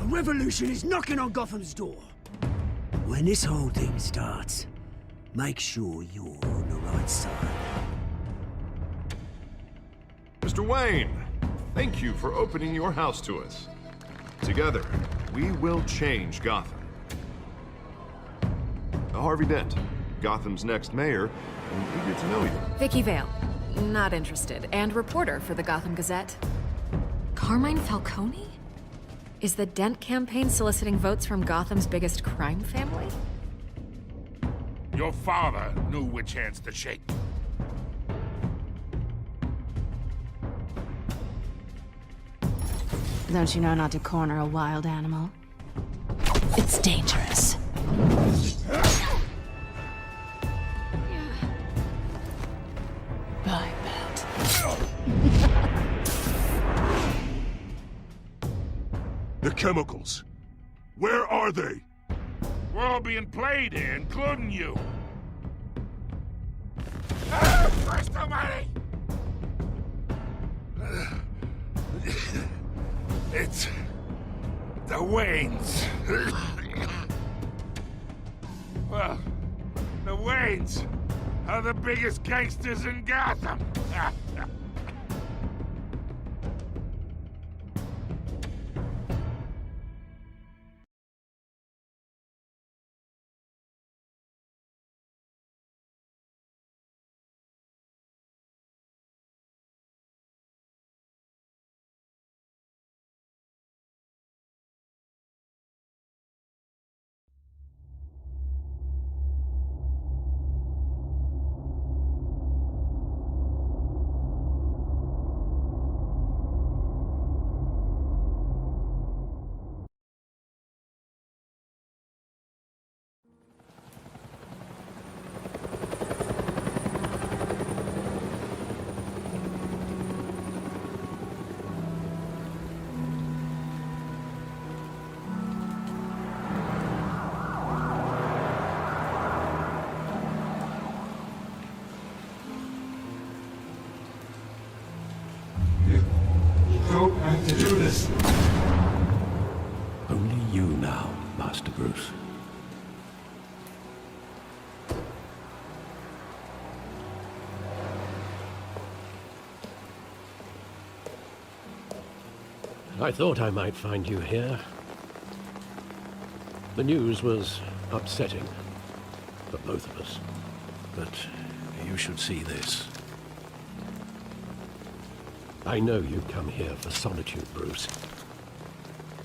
revolution is knocking on Gotham's door. When this whole thing starts, make sure you're on the right side. Mr. Wayne, thank you for opening your house to us. Together, we will change Gotham. Harvey Dent, Gotham's next mayor, and eager to know you. Vicky Vale. Not interested. And reporter for the Gotham Gazette. Carmine Falcone? Is the Dent campaign soliciting votes from Gotham's biggest crime family? Your father knew which hands to shake. Don't you know not to corner a wild animal? It's dangerous. I bet. The chemicals. Where are they? We're all being played here, including you. Christ almighty! It's the Waynes. Well, the Waynes are the biggest gangsters in Gotham. Don't have to do this. Only you now, Master Bruce. I thought I might find you here. The news was upsetting for both of us. But you should see this. I know you come here for solitude, Bruce.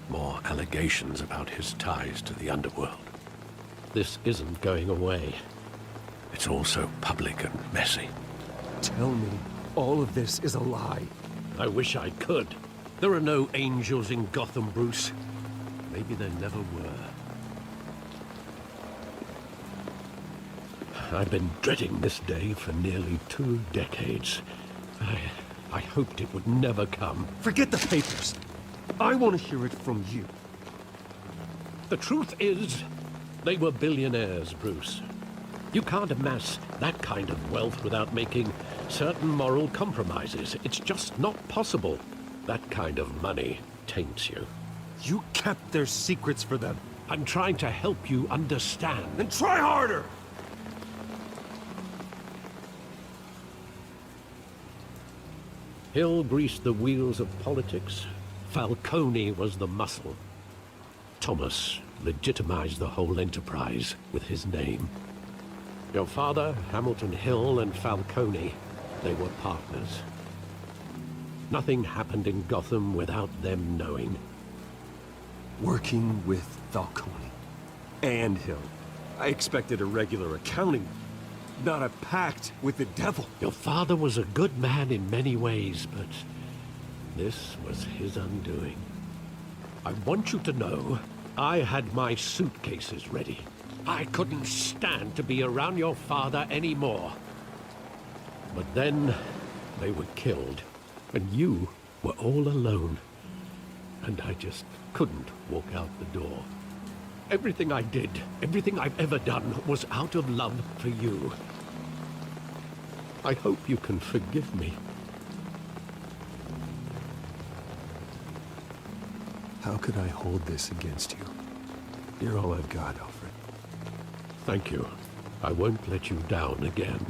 More allegations about his ties to the underworld. This isn't going away. It's all so public and messy. Tell me, all of this is a lie. I wish I could. There are no angels in Gotham, Bruce. Maybe there never were. I've been dreading this day for nearly 2 decades. I hoped it would never come. Forget the papers. I want to hear it from you. The truth is, they were billionaires, Bruce. You can't amass that kind of wealth without making certain moral compromises. It's just not possible. That kind of money taints you. You kept their secrets for them. I'm trying to help you understand. Then try harder! Hill greased the wheels of politics. Falcone was the muscle. Thomas legitimized the whole enterprise with his name. Your father, Hamilton Hill, and Falcone, they were partners. Nothing happened in Gotham without them knowing. Working with Falcone and Hill. I expected a regular accounting, not a pact with the devil. Your father was a good man in many ways, but this was his undoing. I want you to know, I had my suitcases ready. I couldn't stand to be around your father anymore. But then, they were killed, and you were all alone. And I just couldn't walk out the door. Everything I did, everything I've ever done, was out of love for you. I hope you can forgive me. How could I hold this against you? You're all I've got, Alfred. Thank you. I won't let you down again.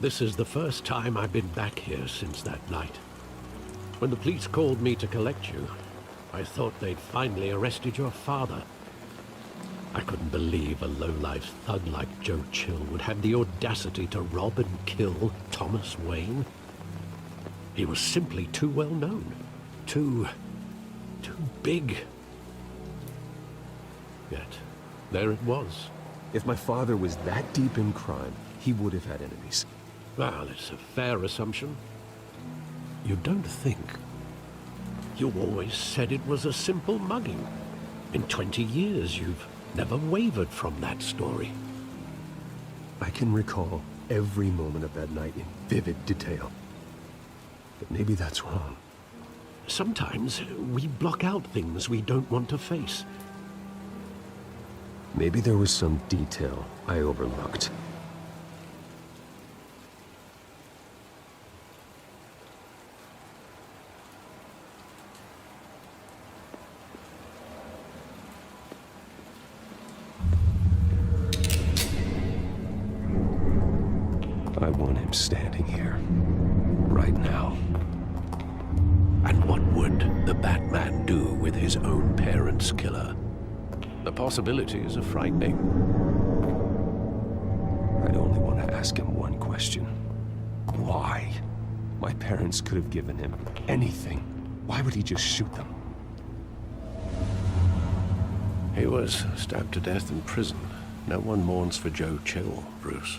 This is the first time I've been back here since that night. When the police called me to collect you, I thought they'd finally arrested your father. I couldn't believe a low-life thug like Joe Chill would have the audacity to rob and kill Thomas Wayne. He was simply too well known. Too big. Yet, there it was. If my father was that deep in crime, he would have had enemies. Well, it's a fair assumption. You don't think? You always said it was a simple mugging. In 20 years, you've never wavered from that story. I can recall every moment of that night in vivid detail. But maybe that's wrong. Sometimes we block out things we don't want to face. Maybe there was some detail I overlooked. I want him standing here, right now. And what would the Batman do with his own parents' killer? The possibilities are frightening. I'd only want to ask him one question. Why? My parents could have given him anything. Why would he just shoot them? He was stabbed to death in prison. No one mourns for Joe Chill, Bruce.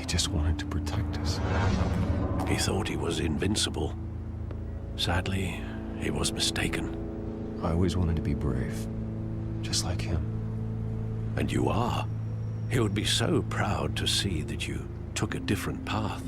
Just wanted to protect us. He thought he was invincible. Sadly, he was mistaken. I always wanted to be brave, just like him. And you are. He would be so proud to see that you took a different path.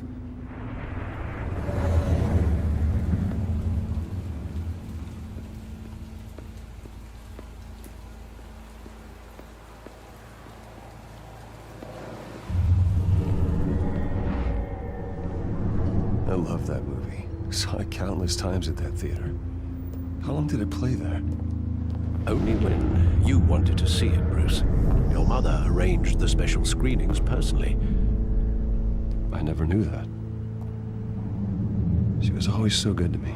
I love that movie. Saw it countless times at that theater. How long did it play there? Only when you wanted to see it, Bruce. Your mother arranged the special screenings personally. I never knew that. She was always so good to me.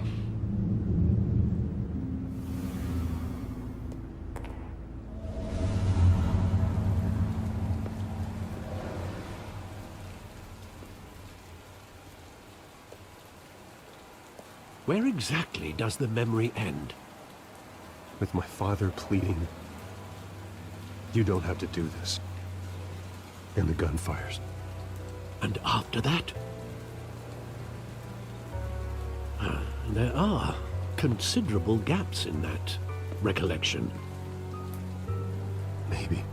Where exactly does the memory end? With my father pleading, "You don't have to do this." And the gun fires. And after that? There are considerable gaps in that recollection. Maybe.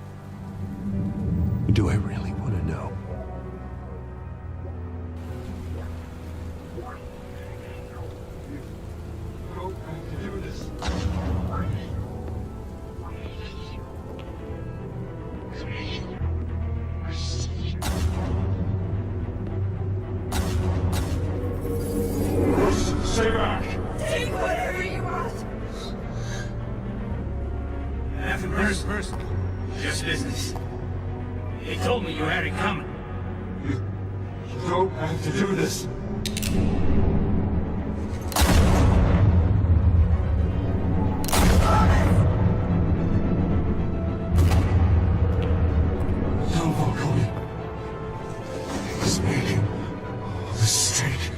Do I really want to know? Go back to do this. Stay back! Take whatever you want. Nothing personal. Just business. He told me you had it coming. You don't have to do this. Don't follow me. He's making a mistake.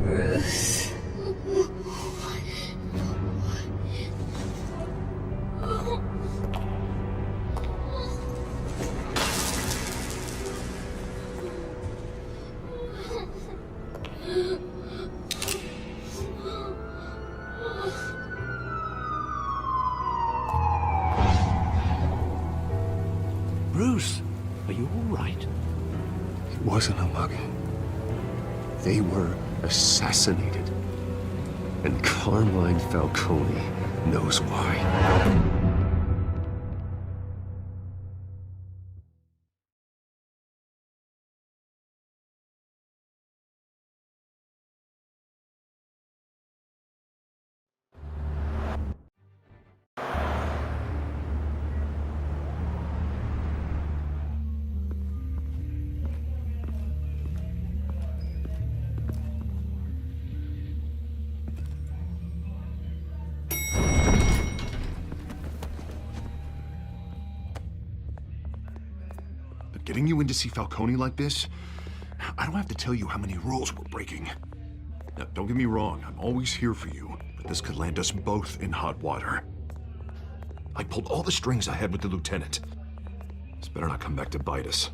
Bruce. Are you all right? It wasn't a mugging. They were assassinated. And Carmine Falcone knows why. Getting you in to see Falcone like this? I don't have to tell you how many rules we're breaking. Now, don't get me wrong, I'm always here for you, but this could land us both in hot water. I pulled all the strings I had with the lieutenant. This better not come back to bite us.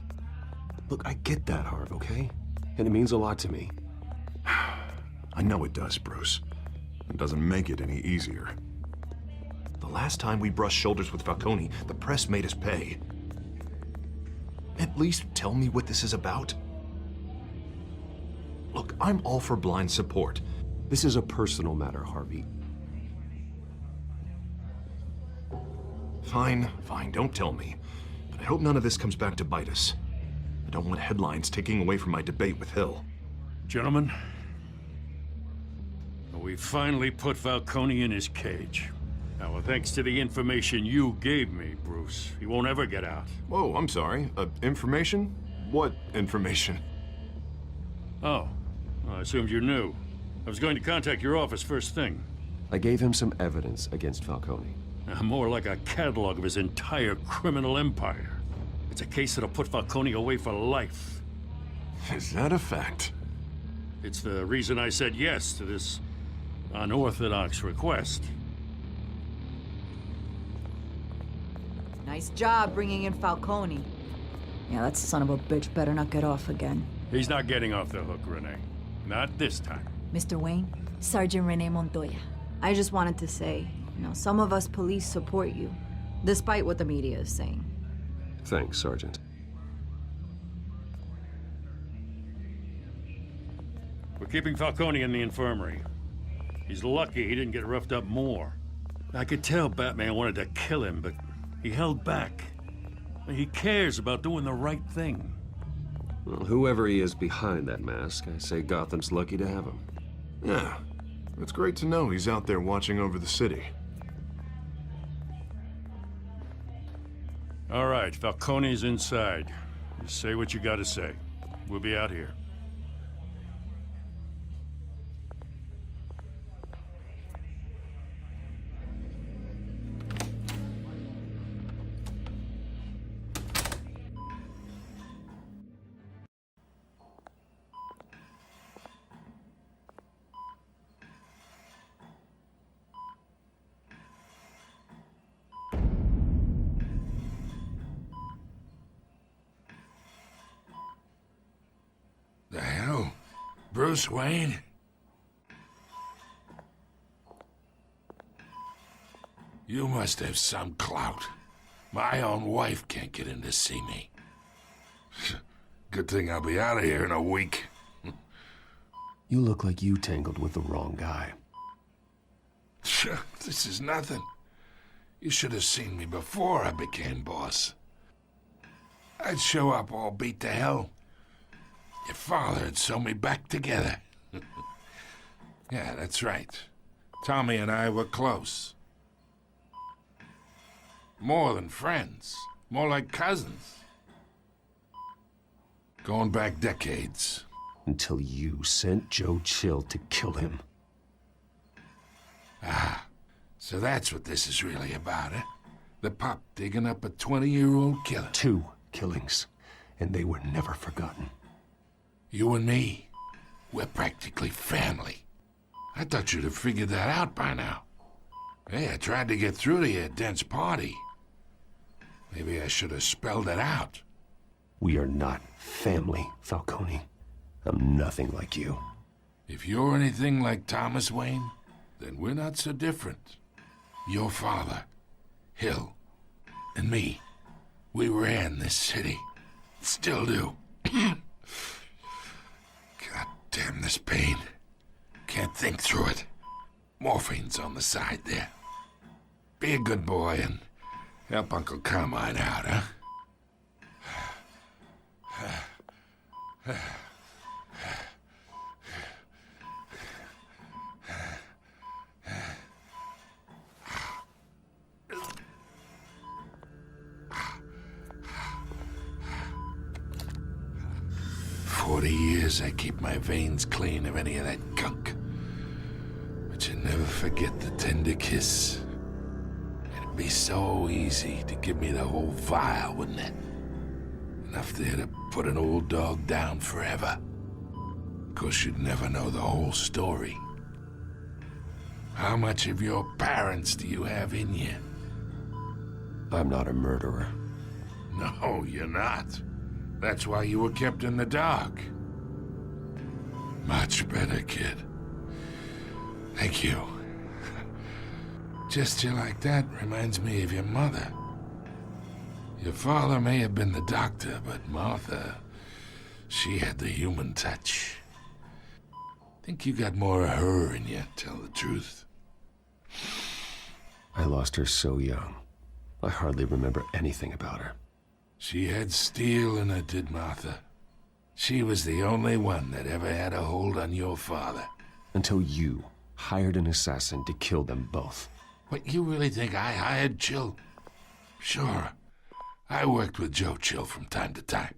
Look, I get that, Harv, okay? And it means a lot to me. I know it does, Bruce. It doesn't make it any easier. The last time we brushed shoulders with Falcone, the press made us pay. At least tell me what this is about. Look, I'm all for blind support. This is a personal matter, Harvey. Fine, don't tell me. But I hope none of this comes back to bite us. I don't want headlines taking away from my debate with Hill. Gentlemen, we finally put Falcone in his cage. Now, thanks to the information you gave me, Bruce, he won't ever get out. Whoa, I'm sorry. Information? What information? Oh, I assumed you knew. I was going to contact your office first thing. I gave him some evidence against Falcone. More like a catalog of his entire criminal empire. It's a case that'll put Falcone away for life. Is that a fact? It's the reason I said yes to this unorthodox request. Nice job bringing in Falcone. Yeah, that son of a bitch better not get off again. He's not getting off the hook, Renee. Not this time. Mr. Wayne, Sergeant Renee Montoya. I just wanted to say, some of us police support you, despite what the media is saying. Thanks, Sergeant. We're keeping Falcone in the infirmary. He's lucky he didn't get roughed up more. I could tell Batman wanted to kill him, but he held back. He cares about doing the right thing. Well, whoever he is behind that mask, I say Gotham's lucky to have him. Yeah, it's great to know he's out there watching over the city. All right, Falcone's inside. You say what you gotta say. We'll be out here. The hell? Bruce Wayne? You must have some clout. My own wife can't get in to see me. Good thing I'll be out of here in a week. You look like you tangled with the wrong guy. This is nothing. You should have seen me before I became boss. I'd show up all beat to hell. Your father had sewn me back together. Yeah, that's right. Tommy and I were close. More than friends. More like cousins. Going back decades. Until you sent Joe Chill to kill him. Ah, so that's what this is really about, eh? The pup digging up a 20-year-old killer. 2 killings, and they were never forgotten. You and me, we're practically family. I thought you'd have figured that out by now. Hey, I tried to get through to your dense party. Maybe I should have spelled it out. We are not family, Falcone. I'm nothing like you. If you're anything like Thomas Wayne, then we're not so different. Your father, Hill, and me, we ran this city. Still do. God damn this pain. Can't think through it. Morphine's on the side there. Be a good boy and help Uncle Carmine out, huh? 40 years I keep my veins clean of any of that gunk. But you never forget the tender kiss. It'd be so easy to give me the whole vial, wouldn't it? Enough there to put an old dog down forever. Of course, you'd never know the whole story. How much of your parents do you have in you? I'm not a murderer. No, you're not. That's why you were kept in the dark. Much better, kid. Thank you. Gesture like that reminds me of your mother. Your father may have been the doctor, but Martha, she had the human touch. Think you got more of her in you, tell the truth. I lost her so young. I hardly remember anything about her. She had steel in her, did Martha. She was the only one that ever had a hold on your father. Until you hired an assassin to kill them both. What, you really think I hired Chill? Sure. I worked with Joe Chill from time to time.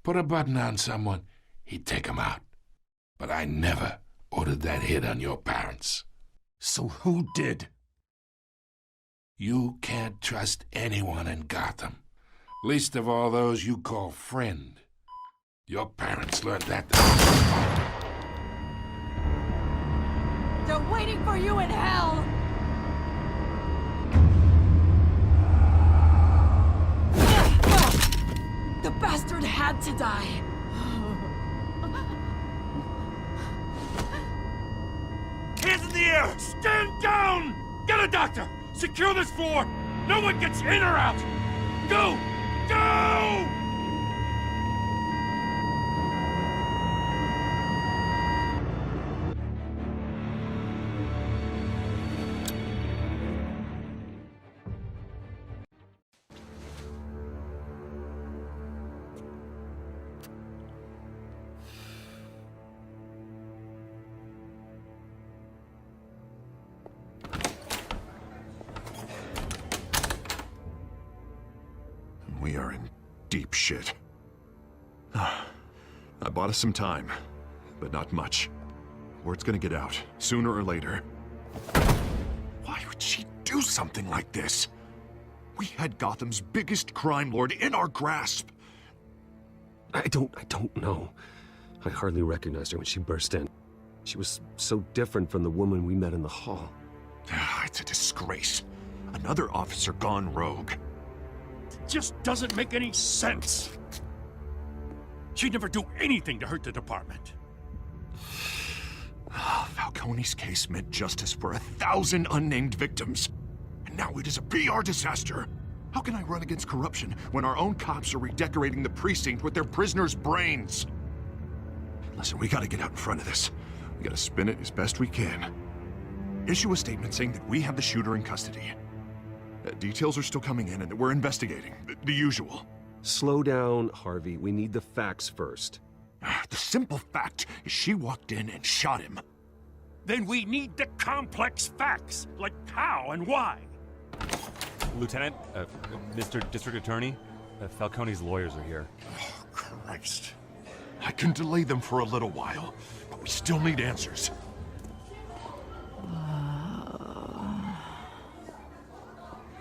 Put a button on someone, he'd take him out. But I never ordered that hit on your parents. So who did? You can't trust anyone in Gotham. Least of all those you call friend. Your parents learned that. They're waiting for you in hell! The bastard had to die. Hands in the air! Stand down! Get a doctor! Secure this floor! No one gets in or out! Go! Go! We are in deep shit. I bought us some time, but not much. Word's gonna get out, sooner or later. Why would she do something like this? We had Gotham's biggest crime lord in our grasp. I don't know. I hardly recognized her when she burst in. She was so different from the woman we met in the hall. It's a disgrace. Another officer gone rogue. Just doesn't make any sense. She'd never do anything to hurt the department. Falcone's case meant justice for 1,000 unnamed victims. And now it is a PR disaster. How can I run against corruption when our own cops are redecorating the precinct with their prisoners' brains? Listen, we gotta get out in front of this. We gotta spin it as best we can. Issue a statement saying that we have the shooter in custody. Details are still coming in and that we're investigating. The usual. Slow down, Harvey. We need the facts first. The simple fact is she walked in and shot him. Then we need the complex facts, like how and why. Lieutenant, Mr. District Attorney, Falcone's lawyers are here. Oh, Christ. I can delay them for a little while, but we still need answers.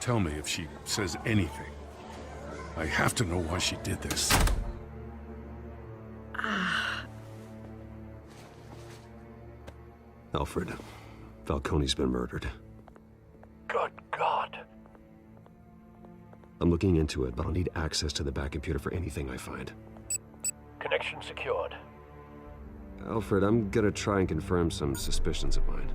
Tell me if she says anything. I have to know why she did this. Alfred, Falcone's been murdered. Good God. I'm looking into it, but I'll need access to the back computer for anything I find. Connection secured. Alfred, I'm gonna try and confirm some suspicions of mine.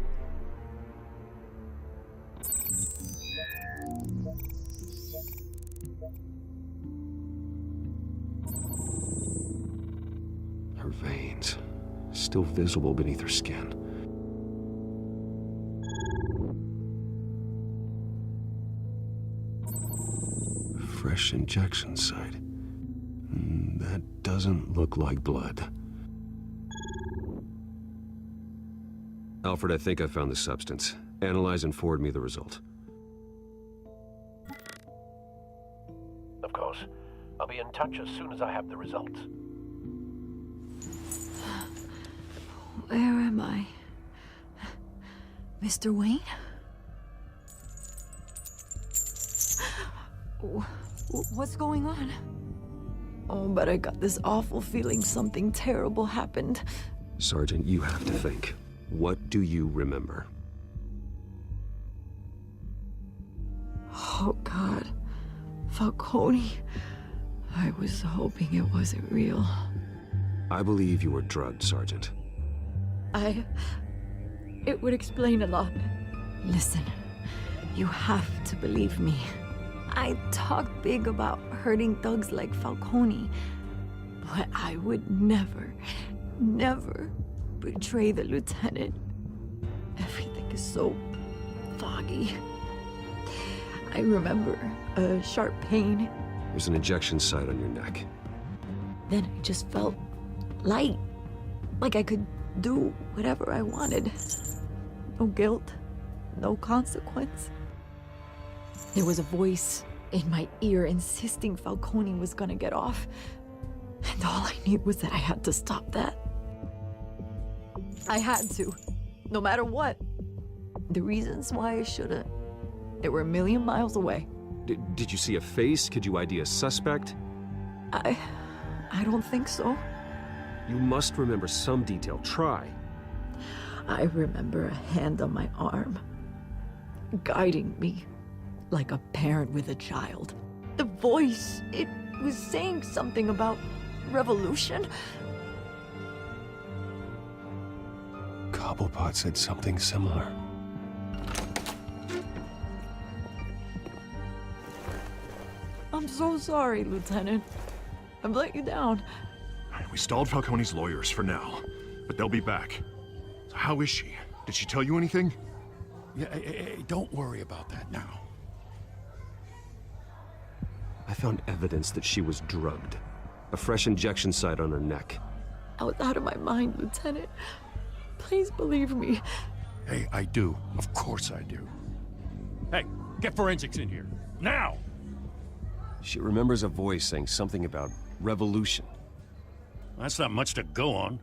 still visible beneath her skin. Fresh injection site. That doesn't look like blood. Alfred, I think I found the substance. Analyze and forward me the result. Of course. I'll be in touch as soon as I have the results. Where am I? Mr. Wayne? What's going on? Oh, but I got this awful feeling something terrible happened. Sergeant, you have to think. What do you remember? Oh, God. Falcone. I was hoping it wasn't real. I believe you were drugged, Sergeant. It would explain a lot. Listen, you have to believe me. I talk big about hurting thugs like Falcone, but I would never, never betray the lieutenant. Everything is so foggy. I remember a sharp pain. There's an injection site on your neck. Then I just felt light, like I could do whatever I wanted. No guilt, no consequence. There was a voice in my ear insisting Falcone was gonna get off. And all I knew was that I had to stop that. I had to, no matter what. The reasons why I shouldn't, they were a million miles away. Did you see a face? Could you ID a suspect? I don't think so. You must remember some detail. Try. I remember a hand on my arm, guiding me like a parent with a child. The voice, it was saying something about revolution. Cobblepot said something similar. I'm so sorry, Lieutenant. I've let you down. We stalled Falcone's lawyers for now, but they'll be back. So how is she? Did she tell you anything? Yeah, hey, don't worry about that now. I found evidence that she was drugged. A fresh injection site on her neck. I was out of my mind, Lieutenant. Please believe me. Hey, I do. Of course I do. Hey, get forensics in here. Now! She remembers a voice saying something about revolution. That's not much to go on.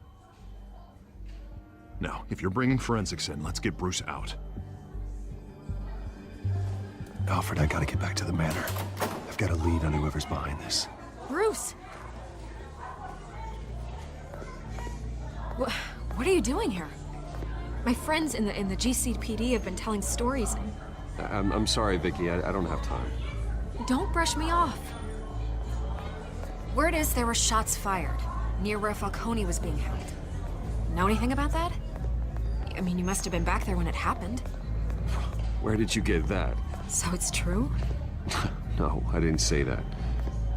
Now, if you're bringing forensics in, let's get Bruce out. Alfred, I gotta get back to the manor. I've got a lead on whoever's behind this. Bruce! What are you doing here? My friends in the GCPD have been telling stories. I'm sorry, Vicky. I don't have time. Don't brush me off. Word is there were shots fired near where Falcone was being held. Know anything about that? I mean, you must have been back there when it happened. Where did you get that? So it's true? No, I didn't say that.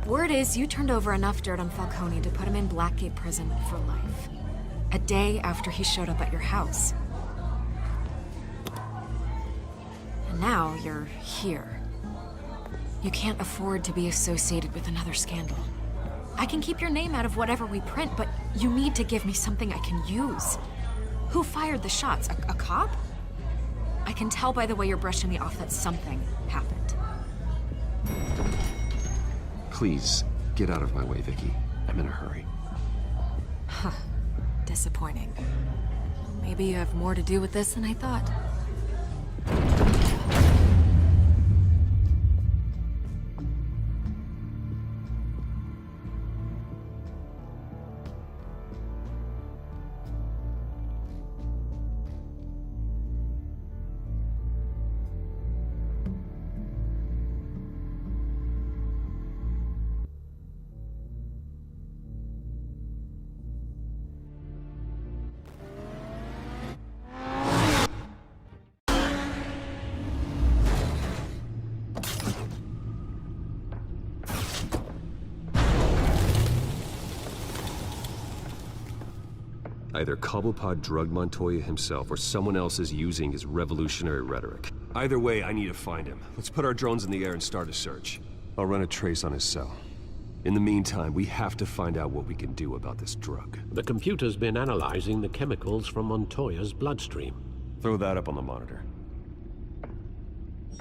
Word is you turned over enough dirt on Falcone to put him in Blackgate Prison for life. A day after he showed up at your house. And now you're here. You can't afford to be associated with another scandal. I can keep your name out of whatever we print, but you need to give me something I can use. Who fired the shots? A cop? I can tell by the way you're brushing me off that something happened. Please, get out of my way, Vicky. I'm in a hurry. Huh. Disappointing. Maybe you have more to do with this than I thought. Either Cobblepot drugged Montoya himself, or someone else is using his revolutionary rhetoric. Either way, I need to find him. Let's put our drones in the air and start a search. I'll run a trace on his cell. In the meantime, we have to find out what we can do about this drug. The computer's been analyzing the chemicals from Montoya's bloodstream. Throw that up on the monitor.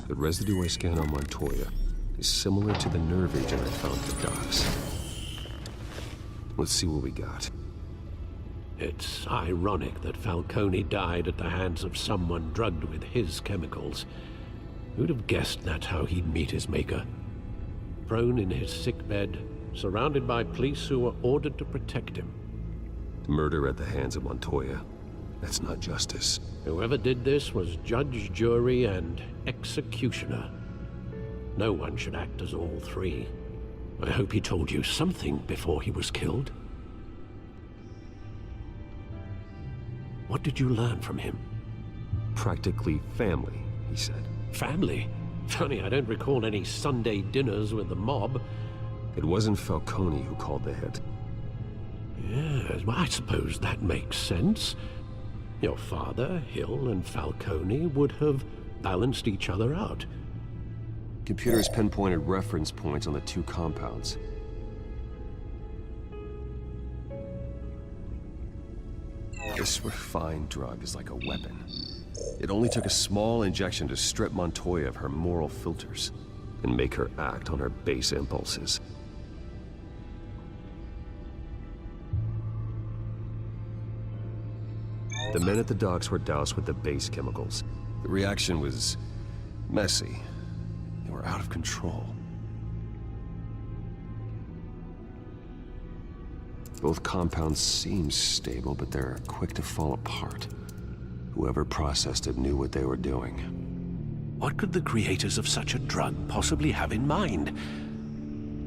The residue I scan on Montoya is similar to the nerve agent I found at the docks. Let's see what we got. It's ironic that Falcone died at the hands of someone drugged with his chemicals. Who'd have guessed that's how he'd meet his maker? Prone in his sickbed, surrounded by police who were ordered to protect him. Murder at the hands of Montoya. That's not justice. Whoever did this was judge, jury, and executioner. No one should act as all three. I hope he told you something before he was killed. What did you learn from him? Practically family, he said. Family? Funny, I don't recall any Sunday dinners with the mob. It wasn't Falcone who called the hit. Yes, well, I suppose that makes sense. Your father, Hill, and Falcone would have balanced each other out. Computers pinpointed reference points on the two compounds. This refined drug is like a weapon. It only took a small injection to strip Montoya of her moral filters and make her act on her base impulses. The men at the docks were doused with the base chemicals. The reaction was messy. They were out of control. Both compounds seem stable, but they're quick to fall apart. Whoever processed it knew what they were doing. What could the creators of such a drug possibly have in mind?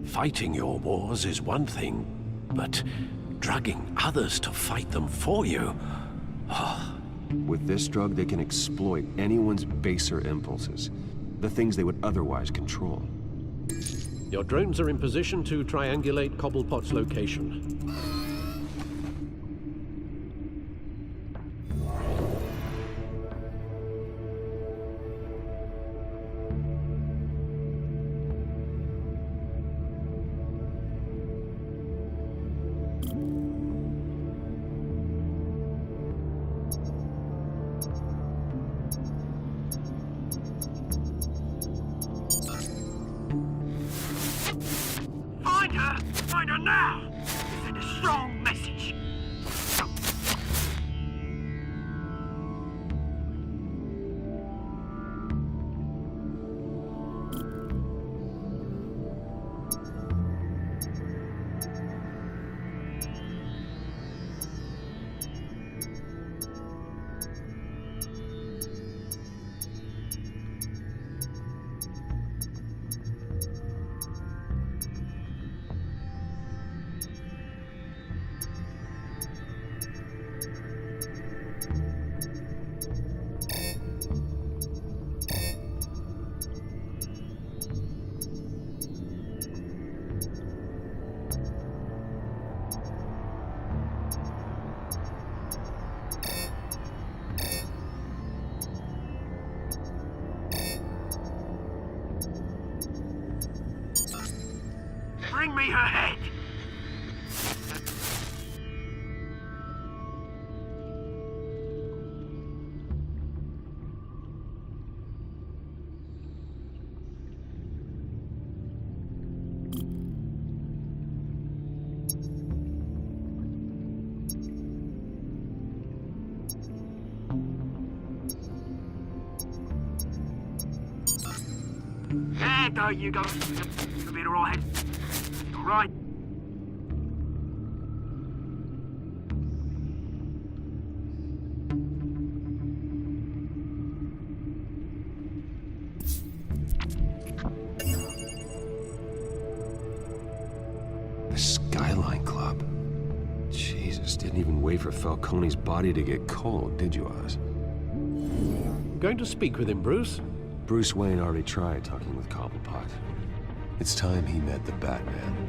Fighting your wars is one thing, but drugging others to fight them for you? With this drug, they can exploit anyone's baser impulses, the things they would otherwise control. Your drones are in position to triangulate Cobblepot's location. Find her now! Send a strong message. Bring me her head! There you go. You'll be alright. Right. The Skyline Club. Jesus, didn't even wait for Falcone's body to get cold, did you, Oz? Going to speak with him, Bruce? Bruce Wayne already tried talking with Cobblepot. It's time he met the Batman.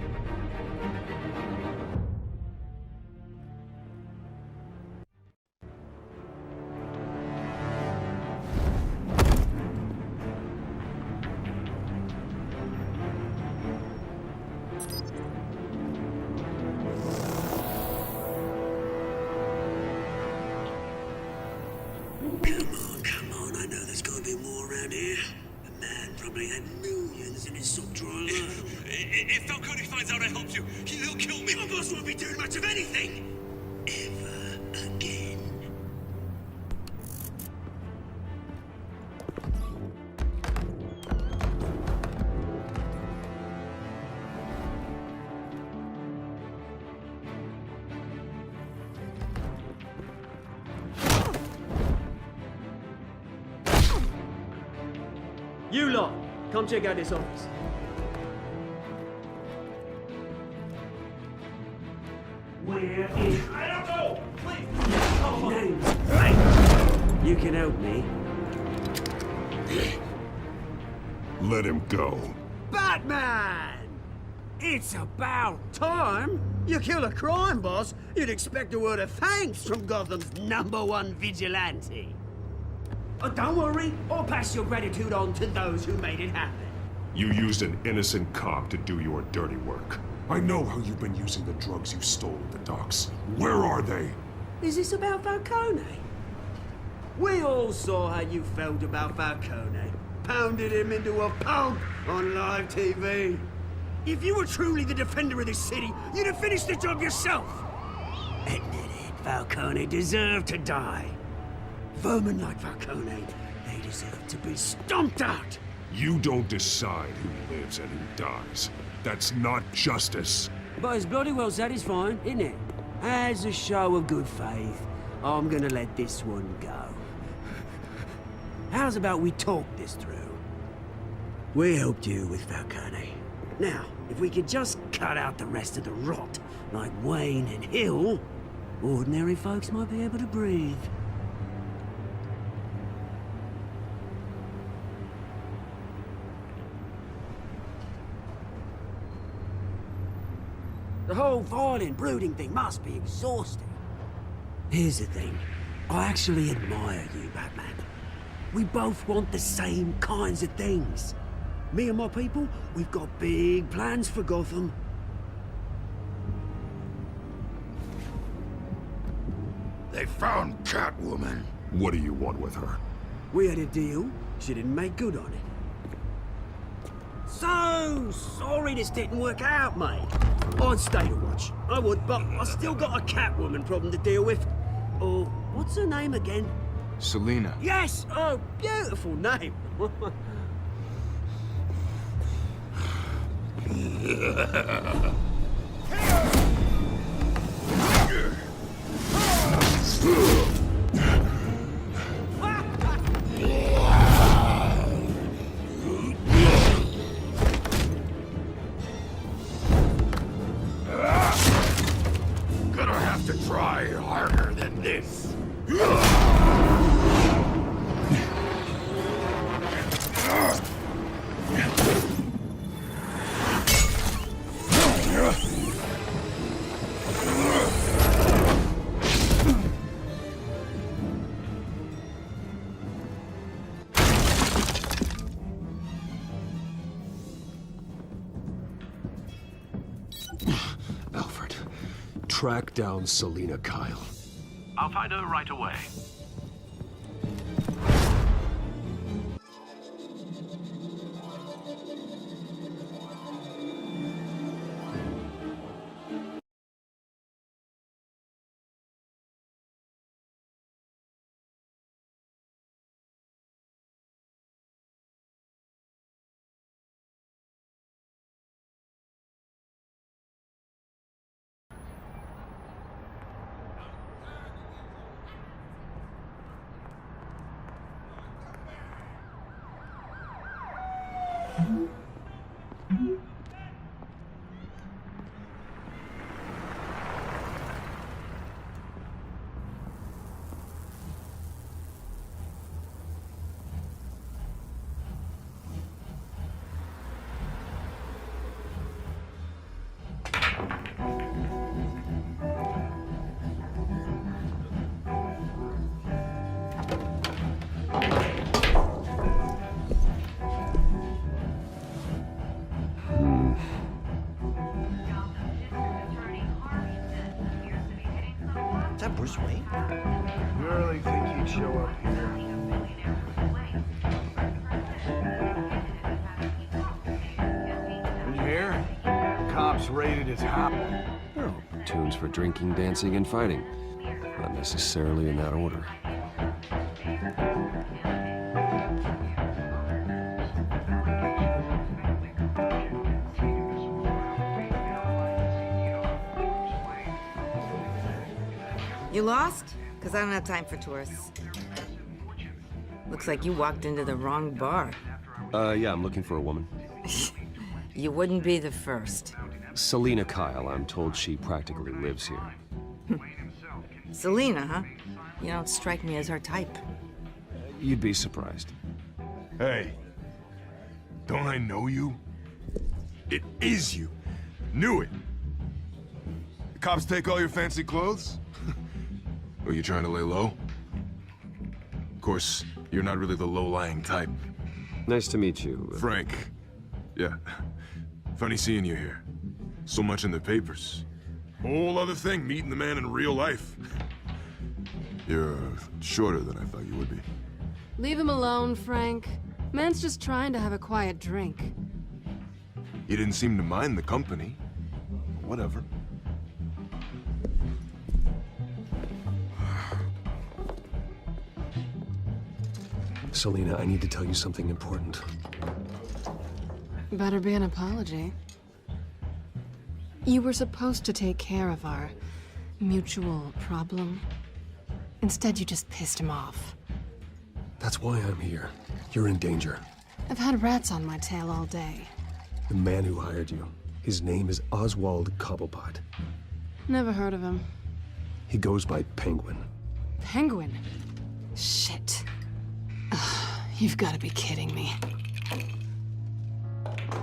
millions in his subdriver. If Falcone finds out I helped you, he'll kill me. Your boss won't be doing much of anything. Ever again. You lot, come check out this office. Where is... I don't know! Please! Hey! You can help me. Let him go. Batman! It's about time! You kill a crime boss, you'd expect a word of thanks from Gotham's #1 vigilante. Oh, don't worry, I'll pass your gratitude on to those who made it happen. You used an innocent cop to do your dirty work. I know how you've been using the drugs you stole at the docks. Where are they? Is this about Falcone? We all saw how you felt about Falcone. Pounded him into a pulp on live TV. If you were truly the defender of this city, you'd have finished the job yourself. Admit it, Falcone deserved to die. Vermin like Falcone, they deserve to be stomped out. You don't decide who lives and who dies. That's not justice. But it's bloody well satisfying, isn't it? As a show of good faith, I'm gonna let this one go. How's about we talk this through? We helped you with Falcone. Now, if we could just cut out the rest of the rot, like Wayne and Hill, ordinary folks might be able to breathe. The whole violent, brooding thing must be exhausting. Here's the thing. I actually admire you, Batman. We both want the same kinds of things. Me and my people, we've got big plans for Gotham. They found Catwoman. What do you want with her? We had a deal. She didn't make good on it. So sorry this didn't work out, mate. I'd stay to watch. I would, but I still got a Catwoman problem to deal with. Oh, what's her name again? Selina. Yes! Oh, beautiful name. Gonna have to try harder than this. Alfred, track down Selina Kyle. I'll find her right away. Is that Bruce Wayne? You really think he'd show up here? cops raided his house. Oh, tunes for drinking, dancing, and fighting. Not necessarily in that order. You lost? Because I don't have time for tourists. Looks like you walked into the wrong bar. Yeah, I'm looking for a woman. You wouldn't be the first. Selina Kyle, I'm told she practically lives here. Selina, huh? You don't strike me as her type. You'd be surprised. Hey, don't I know you? It is you. Knew it. The cops take all your fancy clothes? Are you trying to lay low? Of course, you're not really the low-lying type. Nice to meet you. Frank. Yeah. Funny seeing you here. So much in the papers. Whole other thing, meeting the man in real life. You're shorter than I thought you would be. Leave him alone, Frank. Man's just trying to have a quiet drink. You didn't seem to mind the company. Whatever. Selina, I need to tell you something important. Better be an apology. You were supposed to take care of our mutual problem. Instead, you just pissed him off. That's why I'm here. You're in danger. I've had rats on my tail all day. The man who hired you, his name is Oswald Cobblepot. Never heard of him. He goes by Penguin. Penguin? Shit. Ugh, you've got to be kidding me.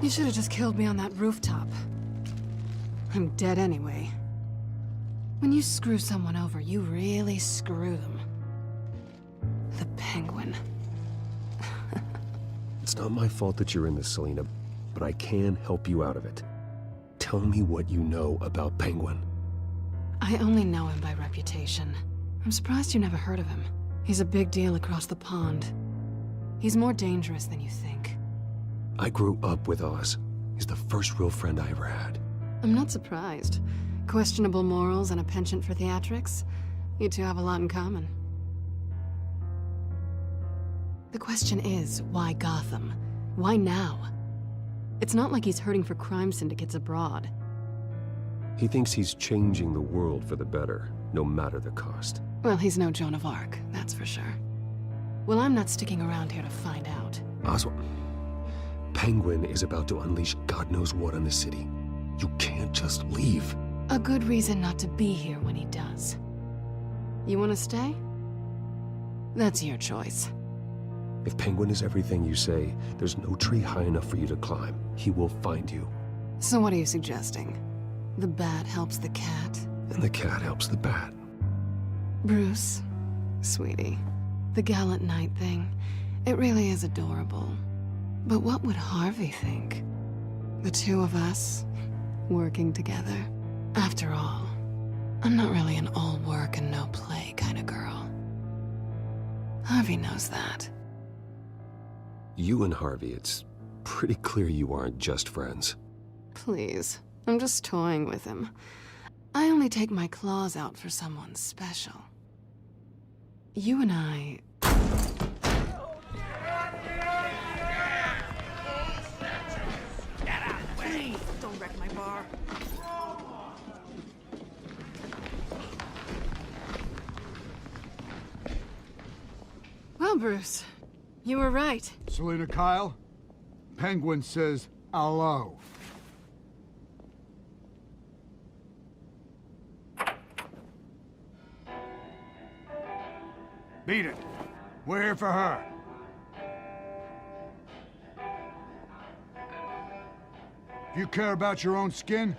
You should have just killed me on that rooftop. I'm dead anyway. When you screw someone over, you really screw them. The Penguin. It's not my fault that you're in this, Selina, but I can help you out of it. Tell me what you know about Penguin. I only know him by reputation. I'm surprised you never heard of him. He's a big deal across the pond. He's more dangerous than you think. I grew up with Oz. He's the first real friend I ever had. I'm not surprised. Questionable morals and a penchant for theatrics. You two have a lot in common. The question is, why Gotham? Why now? It's not like he's hurting for crime syndicates abroad. He thinks he's changing the world for the better, no matter the cost. Well, he's no Joan of Arc, that's for sure. Well, I'm not sticking around here to find out. Oswald, Penguin is about to unleash God knows what on the city. You can't just leave. A good reason not to be here when he does. You want to stay? That's your choice. If Penguin is everything you say, there's no tree high enough for you to climb. He will find you. So what are you suggesting? The bat helps the cat? And the cat helps the bat. Bruce, sweetie, the gallant knight thing, it really is adorable. But what would Harvey think? The two of us, working together. After all, I'm not really an all work and no play kind of girl. Harvey knows that. You and Harvey, it's pretty clear you aren't just friends. Please, I'm just toying with him. I only take my claws out for someone special. You and I... Please, don't wreck my bar. Well, Bruce, you were right. Selina Kyle, Penguin says hello. Beat it. We're here for her. If you care about your own skin,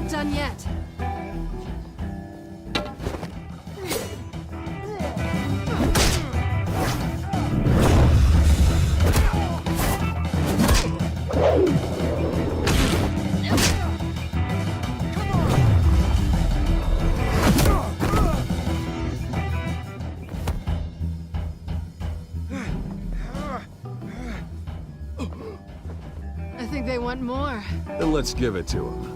not done yet. I think they want more. Then let's give it to them.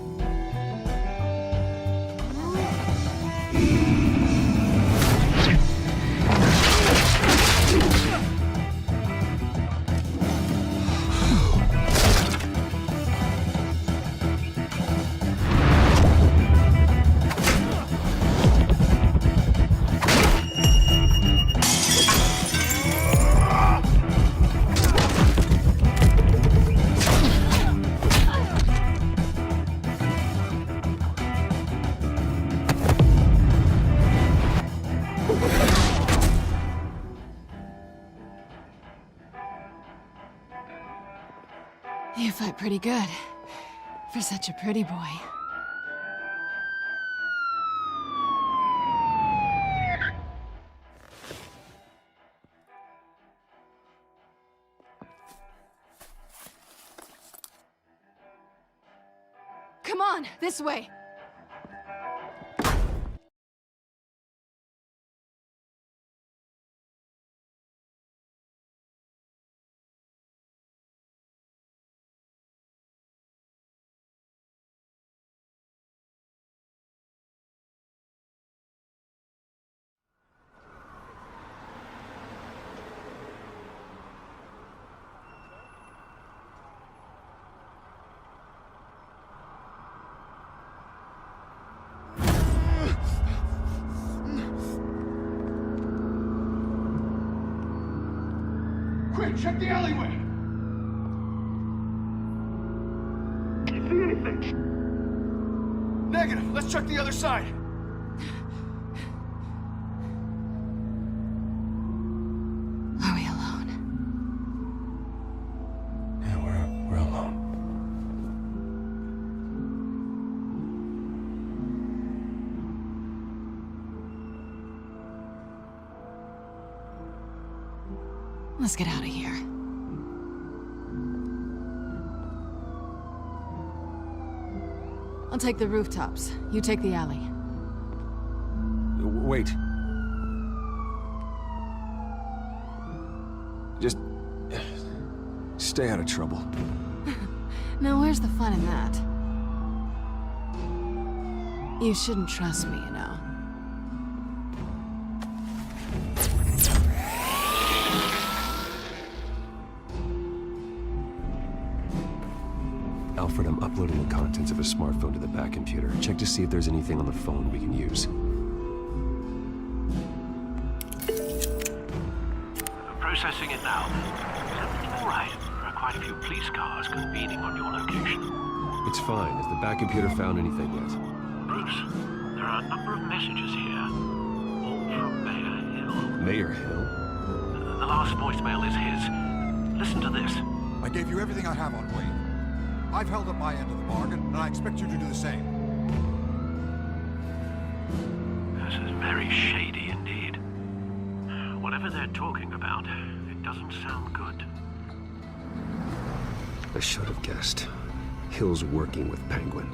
You fight pretty good. For such a pretty boy. Come on, this way. Quick, check the alleyway! Do you see anything? Negative. Let's check the other side. Are we alone? Yeah, we're alone. Let's get out of here. I'll take the rooftops. You take the alley. Wait. Just... stay out of trouble. Now, where's the fun in that? You shouldn't trust me, you know. Alfred, I'm uploading the contents of a smartphone to the back computer. Check to see if there's anything on the phone we can use. Processing it now. All right. There are quite a few police cars convening on your location. It's fine. Has the back computer found anything yet? Bruce, there are a number of messages here. All from Mayor Hill. Mayor Hill? The last voicemail is his. Listen to this. I gave you everything I have on Wayne. I've held up my end of the bargain, and I expect you to do the same. This is very shady indeed. Whatever they're talking about, it doesn't sound good. I should have guessed. Hill's working with Penguin.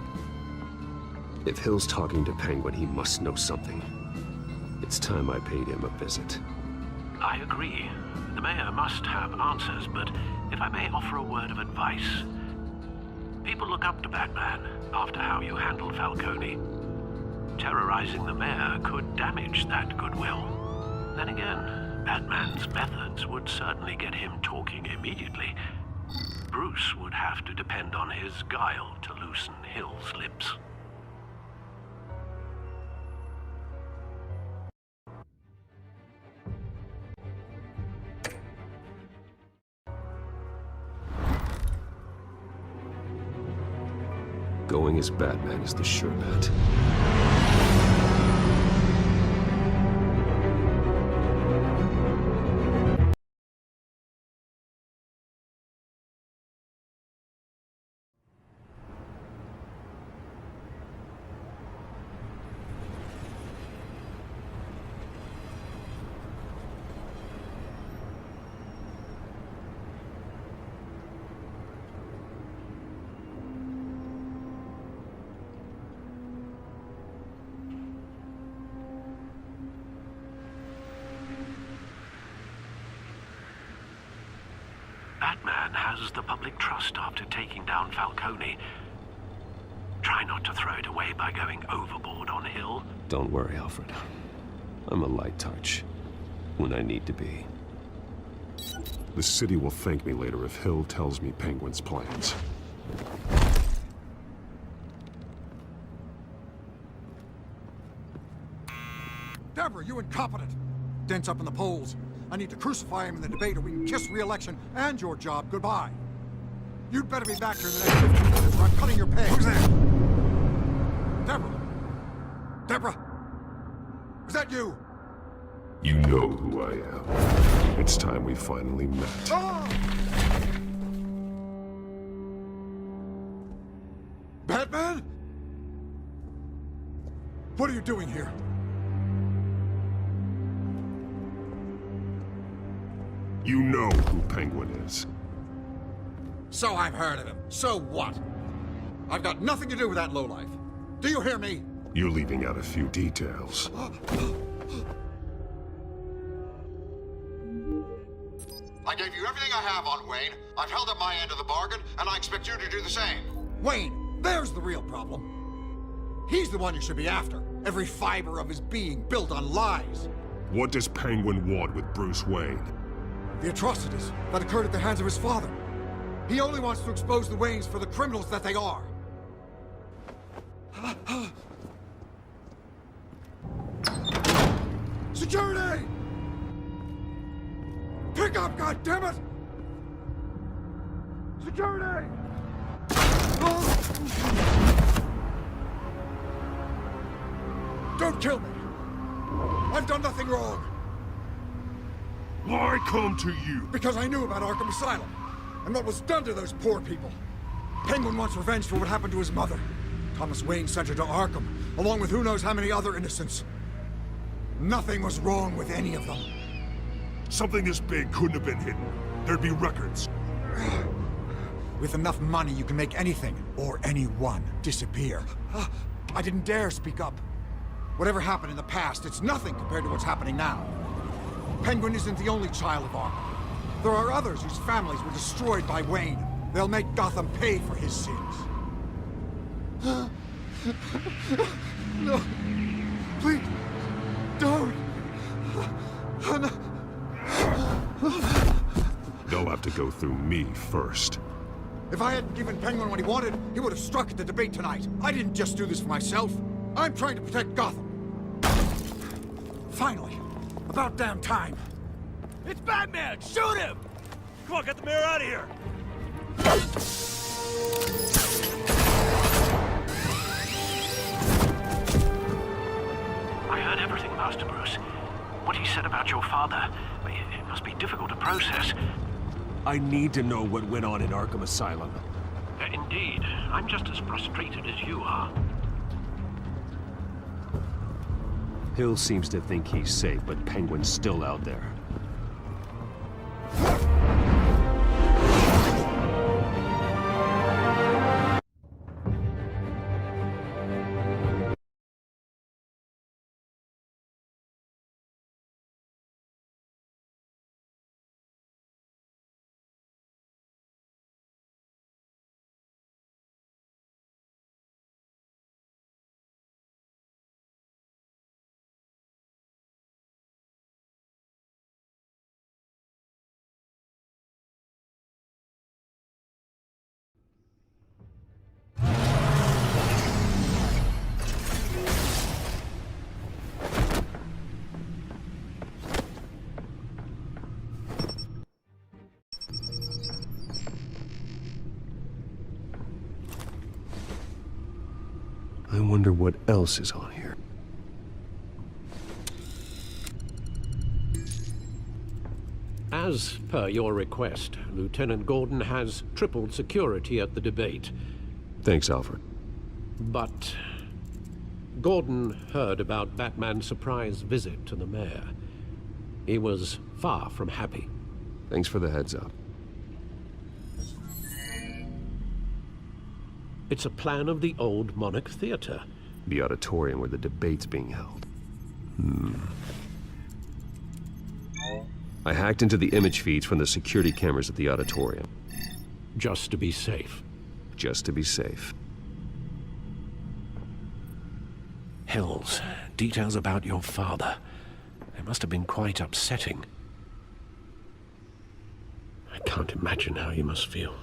If Hill's talking to Penguin, he must know something. It's time I paid him a visit. I agree. The mayor must have answers, but if I may offer a word of advice... People look up to Batman after how you handled Falcone. Terrorizing the mayor could damage that goodwill. Then again, Batman's methods would certainly get him talking immediately. Bruce would have to depend on his guile to loosen Hill's lips. Going as Batman is the sure bet. Batman has the public trust after taking down Falcone. Try not to throw it away by going overboard on Hill. Don't worry, Alfred. I'm a light touch when I need to be. The city will thank me later if Hill tells me Penguin's plans. Deborah, you incompetent! Dents up in the polls. I need to crucify him in the debate or we can kiss re-election and your job goodbye. You'd better be back here in the next 15 minutes or I'm cutting your pay. Who's there? Deborah! Deborah! Is that you? You know who I am. It's time we finally met. Ah! Batman? What are you doing here? You know who Penguin is. So I've heard of him. So what? I've got nothing to do with that lowlife. Do you hear me? You're leaving out a few details. I gave you everything I have on Wayne. I've held up my end of the bargain, and I expect you to do the same. Wayne, there's the real problem. He's the one you should be after. Every fiber of his being built on lies. What does Penguin want with Bruce Wayne? The atrocities that occurred at the hands of his father. He only wants to expose the Waynes for the criminals that they are. Security! Pick up, goddammit! Security! Don't kill me! I've done nothing wrong! Why come to you? Because I knew about Arkham Asylum, and what was done to those poor people. Penguin wants revenge for what happened to his mother. Thomas Wayne sent her to Arkham, along with who knows how many other innocents. Nothing was wrong with any of them. Something this big couldn't have been hidden. There'd be records. With enough money, you can make anything, or anyone, disappear. I didn't dare speak up. Whatever happened in the past, it's nothing compared to what's happening now. Penguin isn't the only child of Arkham. There are others whose families were destroyed by Wayne. They'll make Gotham pay for his sins. No. Please. Don't. No. They'll have to go through me first. If I hadn't given Penguin what he wanted, he would have struck at the debate tonight. I didn't just do this for myself. I'm trying to protect Gotham. Finally. About damn time. It's Batman! Shoot him! Come on, get the mayor out of here! I heard everything, Master Bruce. What he said about your father, it must be difficult to process. I need to know what went on in Arkham Asylum. Indeed. I'm just as frustrated as you are. Hill seems to think he's safe, but Penguin's still out there. I wonder what else is on here. As per your request, Lieutenant Gordon has tripled security at the debate. Thanks, Alfred. But Gordon heard about Batman's surprise visit to the mayor. He was far from happy. Thanks for the heads up. It's a plan of the old Monarch Theater. The auditorium where the debate's being held. I hacked into the image feeds from the security cameras at the auditorium. Just to be safe. Just to be safe. Hills, details about your father. They must have been quite upsetting. I can't imagine how you must feel.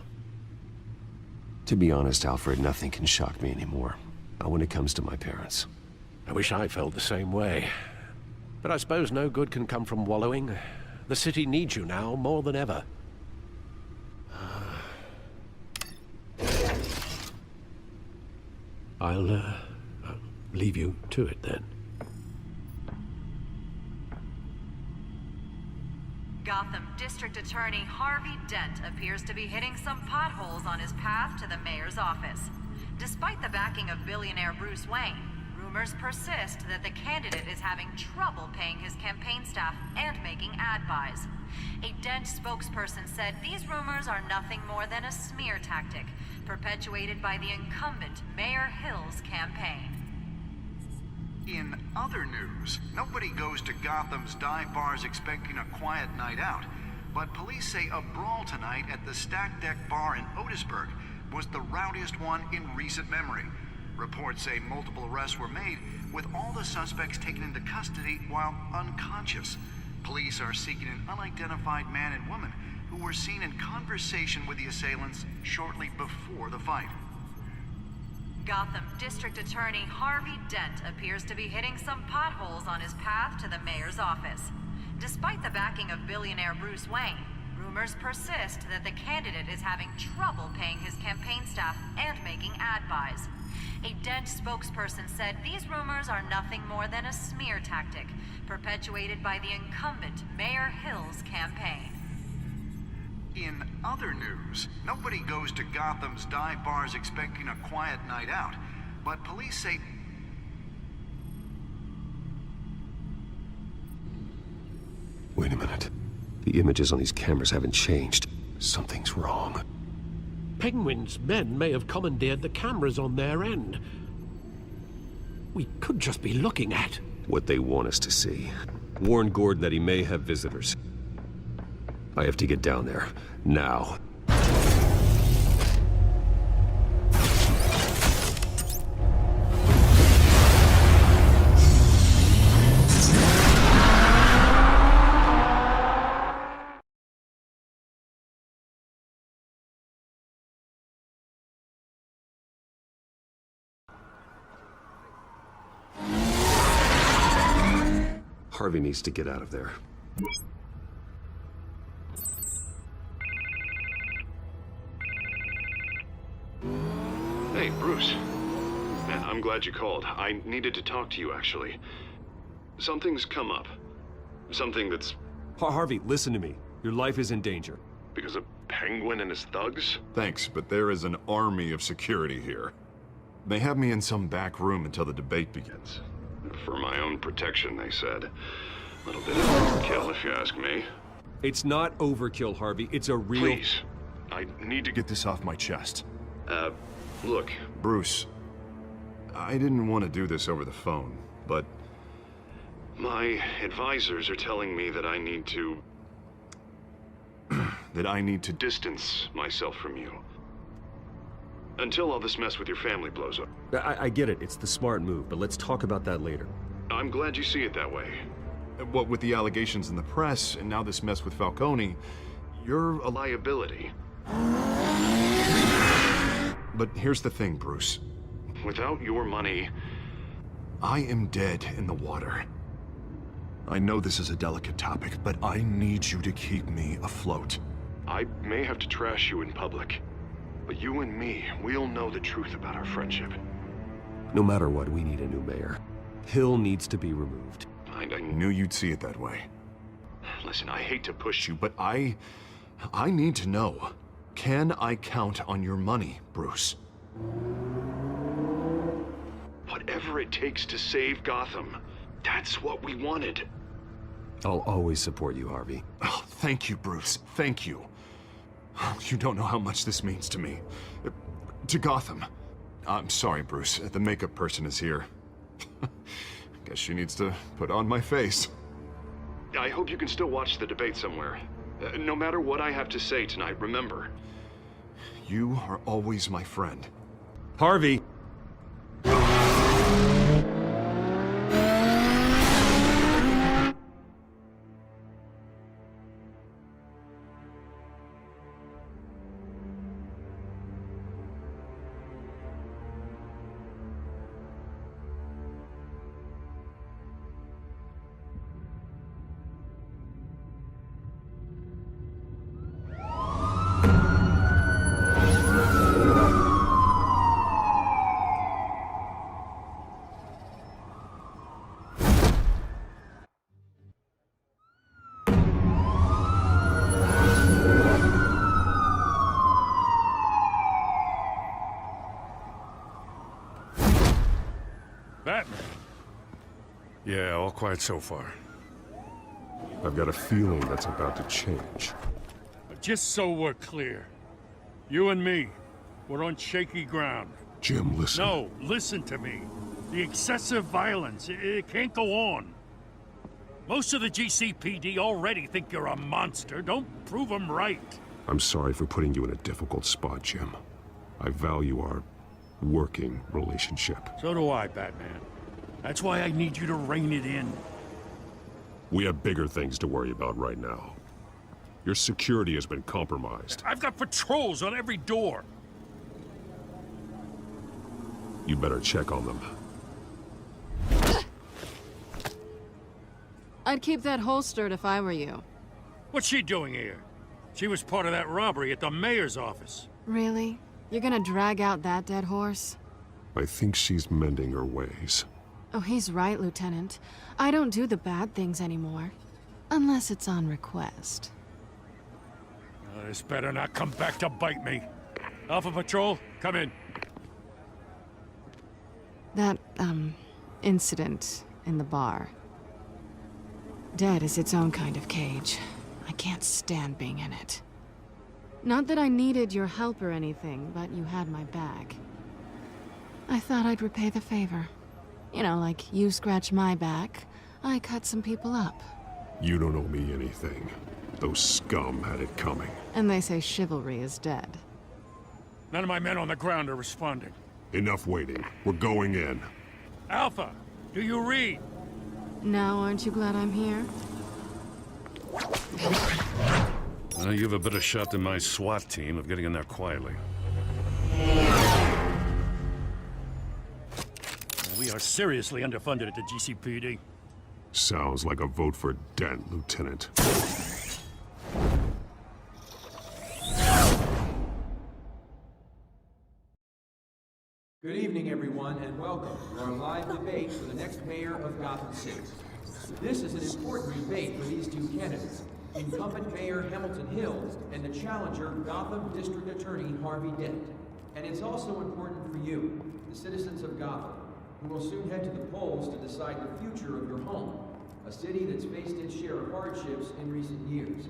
To be honest, Alfred, nothing can shock me anymore. Not when it comes to my parents. I wish I felt the same way. But I suppose no good can come from wallowing. The city needs you now more than ever. I'll leave you to it then. Gotham District Attorney Harvey Dent appears to be hitting some potholes on his path to the mayor's office. Despite the backing of billionaire Bruce Wayne, rumors persist that the candidate is having trouble paying his campaign staff and making ad buys. A Dent spokesperson said these rumors are nothing more than a smear tactic, perpetuated by the incumbent Mayor Hill's campaign. In other news, nobody goes to Gotham's dive bars expecting a quiet night out, but police say a brawl tonight at the Stack Deck Bar in Otisburg was the rowdiest one in recent memory. Reports say multiple arrests were made, with all the suspects taken into custody while unconscious. Police are seeking an unidentified man and woman who were seen in conversation with the assailants shortly before the fight. Gotham District Attorney Harvey Dent appears to be hitting some potholes on his path to the mayor's office. Despite the backing of billionaire Bruce Wayne, rumors persist that the candidate is having trouble paying his campaign staff and making ad buys. A Dent spokesperson said these rumors are nothing more than a smear tactic, perpetuated by the incumbent Mayor Hill's campaign. In other news, nobody goes to Gotham's dive bars expecting a quiet night out, but police say... Wait a minute. The images on these cameras haven't changed. Something's wrong. Penguin's men may have commandeered the cameras on their end. We could just be looking at what they want us to see. Warn Gordon that he may have visitors. I have to get down there. Now. Harvey needs to get out of there. Hey, Bruce. Man, I'm glad you called. I needed to talk to you, actually. Something's come up. Something that's... Harvey, listen to me. Your life is in danger. Because of Penguin and his thugs? Thanks, but there is an army of security here. They have me in some back room until the debate begins. For my own protection, they said. A little bit of overkill, if you ask me. It's not overkill, Harvey. It's a real... Please. I need to get this off my chest. Look, Bruce. I didn't want to do this over the phone, but... my advisors are telling me that I need to... that I need to distance myself from you. Until all this mess with your family blows up. I get it. It's the smart move, but let's talk about that later. I'm glad you see it that way. What with the allegations in the press, and now this mess with Falcone, you're a liability. But here's the thing, Bruce. Without your money, I am dead in the water. I know this is a delicate topic, but I need you to keep me afloat. I may have to trash you in public, but you and me, we'll know the truth about our friendship. No matter what, we need a new mayor. Hill needs to be removed. I knew you'd see it that way. Listen, I hate to push you, but I need to know. Can I count on your money, Bruce? Whatever it takes to save Gotham, that's what we wanted. I'll always support you, Harvey. Oh, thank you, Bruce. Thank you. You don't know how much this means to me. To Gotham. I'm sorry, Bruce. The makeup person is here. Guess she needs to put on my face. I hope you can still watch the debate somewhere. No matter what I have to say tonight, remember, you are always my friend. Harvey! Batman. Yeah, all quiet so far. I've got a feeling that's about to change. But just so we're clear, you and me, we're on shaky ground. Jim, listen. No, listen to me. The excessive violence, it can't go on. Most of the GCPD already think you're a monster. Don't prove them right. I'm sorry for putting you in a difficult spot, Jim. I value our working relationship. So do I, Batman. That's why I need you to rein it in. We have bigger things to worry about right now. Your security has been compromised. I've got patrols on every door. You better check on them. I'd keep that holstered if I were you. What's she doing here? She was part of that robbery at the mayor's office. Really? You're gonna drag out that dead horse? I think she's mending her ways. Oh, he's right, Lieutenant. I don't do the bad things anymore. Unless it's on request. This better not come back to bite me. Alpha Patrol, come in. That, incident in the bar. Dead is its own kind of cage. I can't stand being in it. Not that I needed your help or anything, but you had my back. I thought I'd repay the favor. You know, like you scratch my back, I cut some people up. You don't owe me anything. Those scum had it coming. And they say chivalry is dead. None of my men on the ground are responding. Enough waiting. We're going in. Alpha, do you read? Now, aren't you glad I'm here? You have a better shot than my SWAT team of getting in there quietly. We are seriously underfunded at the GCPD. Sounds like a vote for Dent, Lieutenant. Good evening, everyone, and welcome to our live debate for the next mayor of Gotham City. This is an important debate for these two candidates, incumbent Mayor Hamilton Hill and the challenger Gotham District Attorney Harvey Dent. And it's also important for you, the citizens of Gotham, who will soon head to the polls to decide the future of your home, a city that's faced its share of hardships in recent years.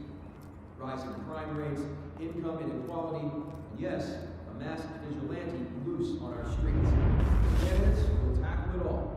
Rising crime rates, income inequality, and yes, a masked vigilante loose on our streets. The candidates will tackle it all.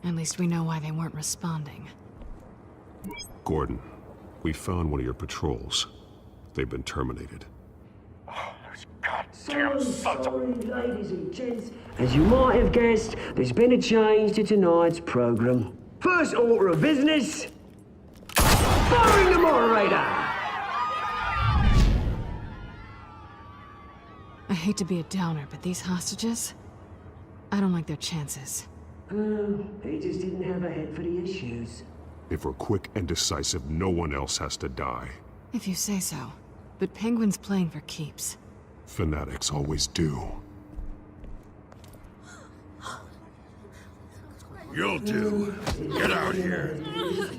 At least we know why they weren't responding. Gordon, we found one of your patrols. They've been terminated. Sorry, ladies and gents. As you might have guessed, there's been a change to tonight's program. First order of business, firing the moderator! I hate to be a downer, but these hostages, I don't like their chances. He just didn't have a head for the issues. If we're quick and decisive, no one else has to die. If you say so. But Penguin's playing for keeps. Fanatics always do. You'll do. Get out here.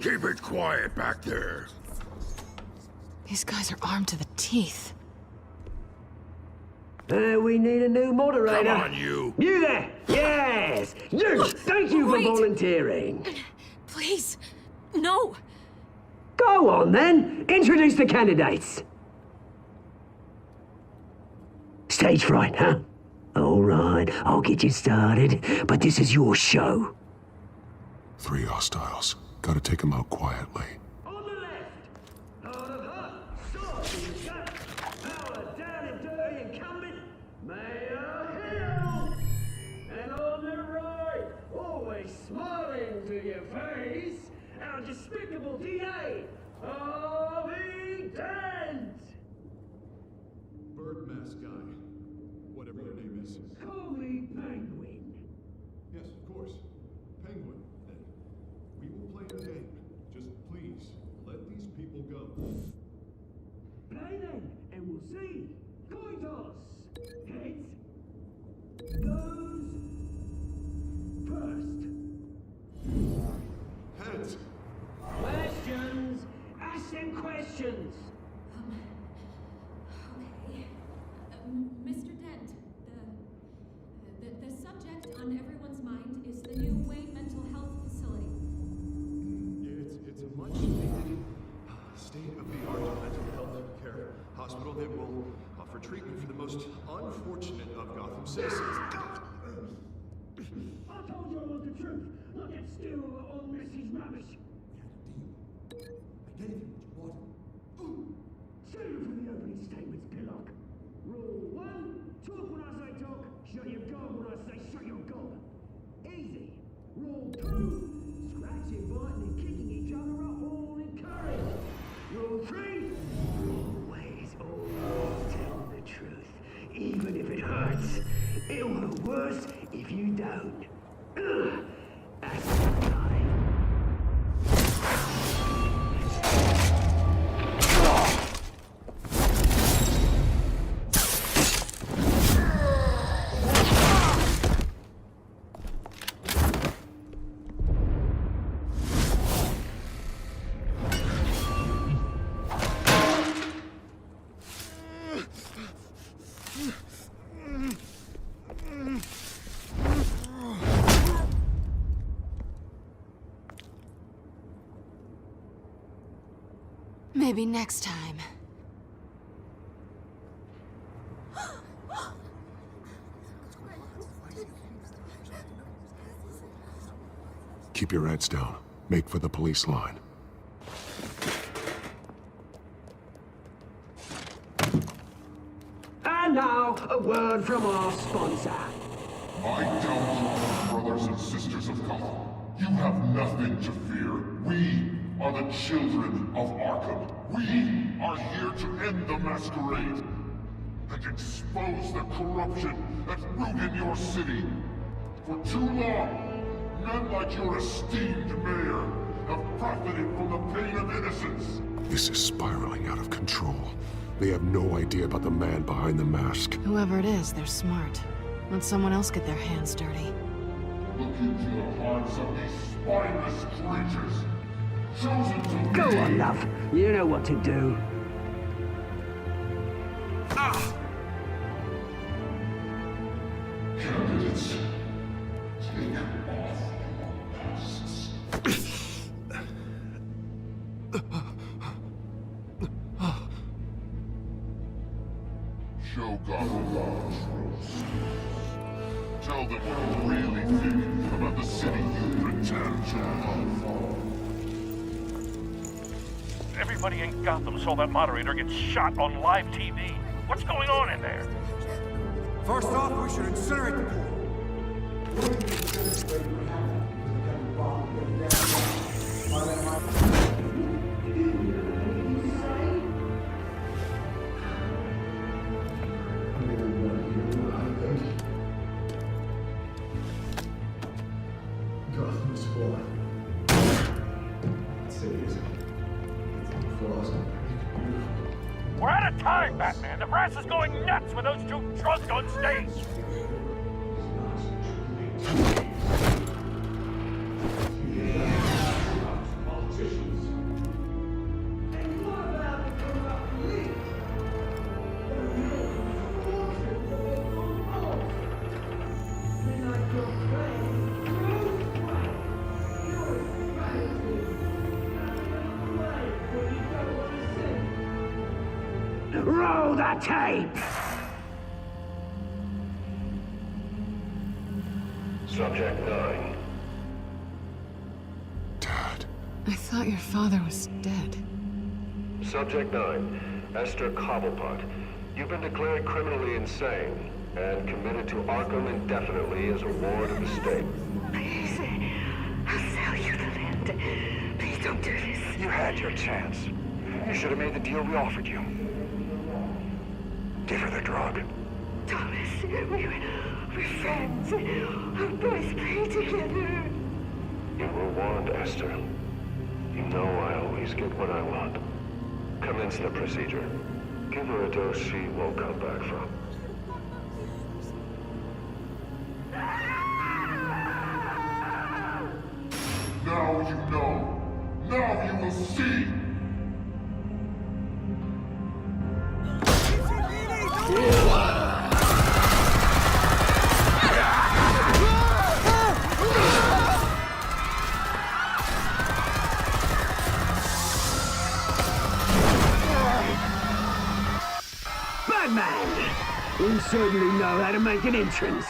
Keep it quiet back there. These guys are armed to the teeth. We need a new moderator. Come on, you. You there? Yes. You. Thank you for volunteering. Please, no. Go on then. Introduce the candidates. Stage fright, huh? All right, I'll get you started, but this is your show. 3 hostiles. Gotta take them out quietly. Smiling to your face, our despicable DA, Harvey Dent! Bird mask guy. Whatever your name is. Call me Penguin. Yes, of course. Penguin. We will play the game. Just please, let these people go. Play then, and we'll see. Coin toss. Heads. Goes first. Heads. Questions. Ask them questions. Okay. Mr. Dent, the subject on everyone's mind is the new Wayne Mental Health Facility. Yeah, it's a much needed state-of-the-art mental health care hospital that will offer treatment for the most unfortunate of Gotham citizens. I told you I want the truth. Not get still on Mrs. Rubbish. I get it what you want. Save it for the opening statements, Pillock. Rule 1, talk when I say talk, shut your gob when I say shut your gob. Easy. Rule 2, scratching, biting and kicking each other are all encouraged. Rule 3, always tell the truth, even if it hurts. It'll hurt worse if you don't. That's the time. Maybe next time. Keep your heads down. Make for the police line. And now, a word from our sponsor. My downfall, brothers and sisters of Gotham. You have nothing to fear. We are the children of Arkham. We are here to end the masquerade and expose the corruption that root in your city. For too long, men like your esteemed mayor have profited from the pain of innocence. This is spiraling out of control. They have no idea about the man behind the mask. Whoever it is, they're smart. Let someone else get their hands dirty. Look into the hearts of these spineless creatures. Chosen to Go lead. on, love. You know what to do. Candidates, take off your masks. Show Gotham Rose. Tell them what you really think about the city you pretend to love. Everybody in Gotham saw that moderator get shot on live TV. What's going on in there? First off, we should incinerate the pool. Gotham's fallen. Cities. We're out of time, Batman. The brass is going nuts with those two drunks on stage. Roll that tape! Subject 9. I thought your father was dead. Subject 9, Esther Cobblepot. You've been declared criminally insane and committed to Arkham indefinitely as a ward of the state. Please, I'll sell you the land. Please don't do this. You had your chance. You should have made the deal we offered you. Give her the drug. Thomas, we're friends. Our boys play together. You were warned, Esther. You know I always get what I want. Commence the procedure. Give her a dose she won't come back from. Now you know. Now you will see. Batman! You certainly know how to make an entrance.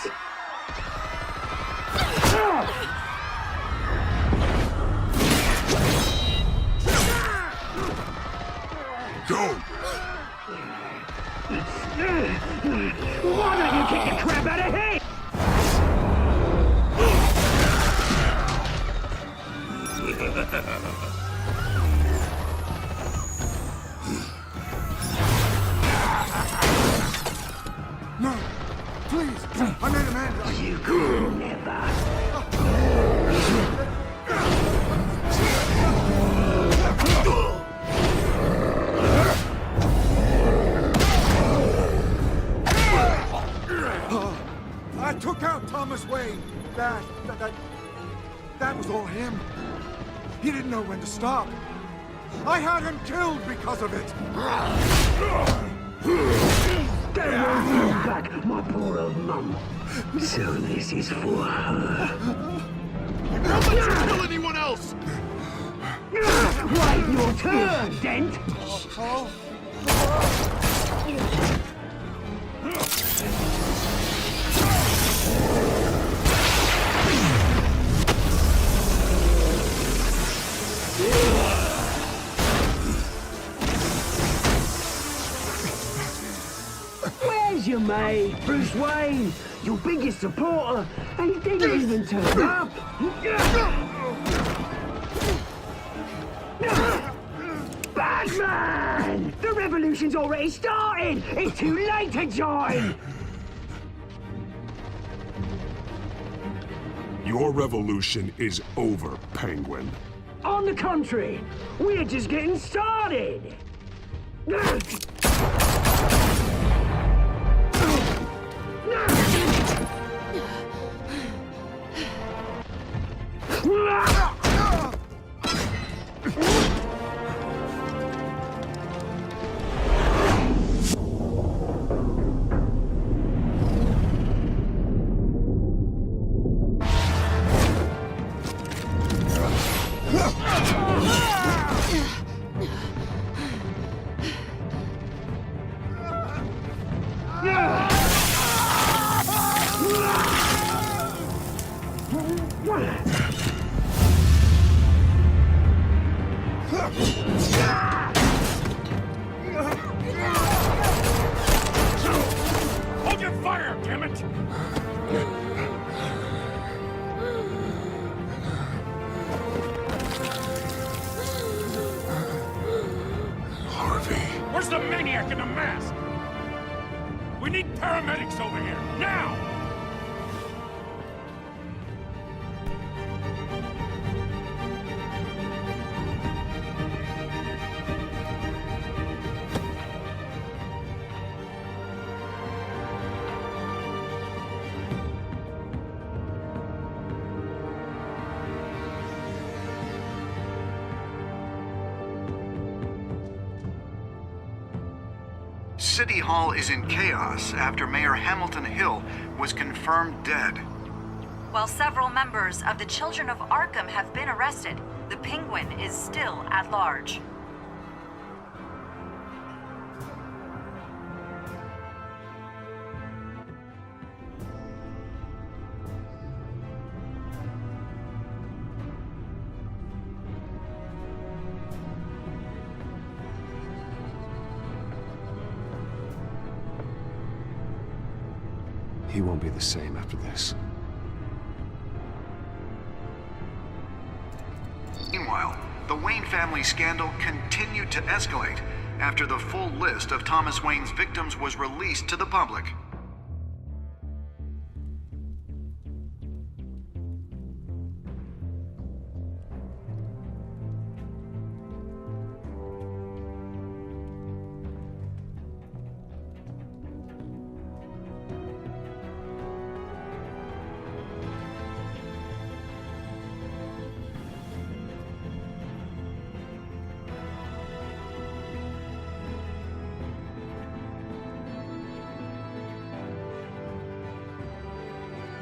Go! Why don't you kick the crap out of him? No! Please! I made a man! You could never. I took out Thomas Wayne. That was all him. He didn't know when to stop. I had him killed because of it. They won't bring back my poor old mum. So this is for her. Don't let you kill anyone else! Wait your turn, Dent! Where's your mate, Bruce Wayne? Your biggest supporter, and he didn't even turn up. Batman! The revolution's already started! It's too late to join! Your revolution is over, Penguin. On the contrary, we're just getting started! Hold your fire, damn it! Harvey. Where's the maniac in the mask? We need paramedics over here, now! City Hall is in chaos after Mayor Hamilton Hill was confirmed dead. While several members of the Children of Arkham have been arrested, the Penguin is still at large. He won't be the same after this. Meanwhile, the Wayne family scandal continued to escalate after the full list of Thomas Wayne's victims was released to the public.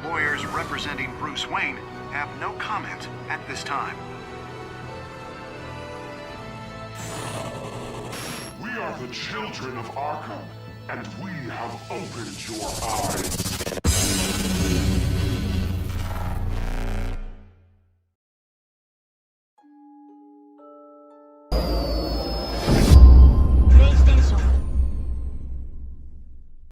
Lawyers representing Bruce Wayne have no comment at this time. We are the children of Arkham, and we have opened your eyes.